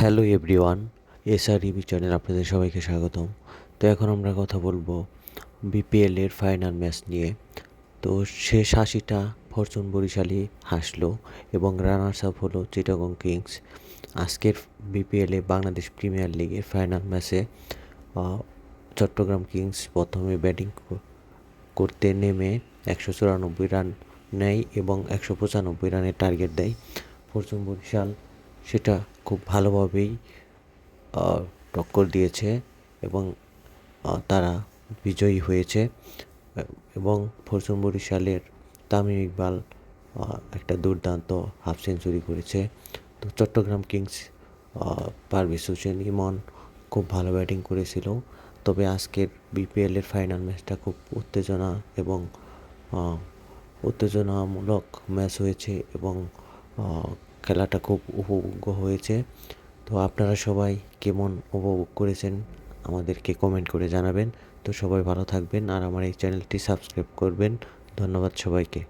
Hello everyone, এসআরইবি channel আপনাদের সবাইকে স্বাগতম। তো এখন আমরা কথা বলবো বিপিএল এর ফাইনাল ম্যাচ নিয়ে। তো শেষ ৮০টা ফরচুন বরিশালই হাসলো এবং রানার্স আপ হলো চিটাগং কিংস। আজকের বিপিএলে বাংলাদেশ প্রিমিয়ার লিগের ফাইনাল ম্যাচে চট্টগ্রাম কিংস প্রথমে ব্যাটিং করতে নেমে ১৯৪ রান নেয় এবং ১৯৫ রানের টার্গেট দেয়। ফরচুন বরিশাল সেটা খুব ভালোভাবেই টক্কর দিয়েছে এবং তারা বিজয়ী হয়েছে এবং ফরচুন বরিশালের তামিম ইকবাল একটা দুর্দান্ত হাফ সেঞ্চুরি করেছে। তো চট্টগ্রাম কিংস পারভেজ হোসেন ইমন খুব ভালো ব্যাটিং করেছিল। তবে আজকের বিপিএলের ফাইনাল ম্যাচটা খুব উত্তেজনামূলক ম্যাচ হয়েছে এবং খেলাটা খুব উপভোগ্য হয়েছে। তো আপনারা সবাই কেমন উপভোগ করেছেন আমাদেরকে কমেন্ট করে জানাবেন। তো সবাই ভালো থাকবেন আর আমার এই চ্যানেলটি সাবস্ক্রাইব করবেন। ধন্যবাদ সবাইকে।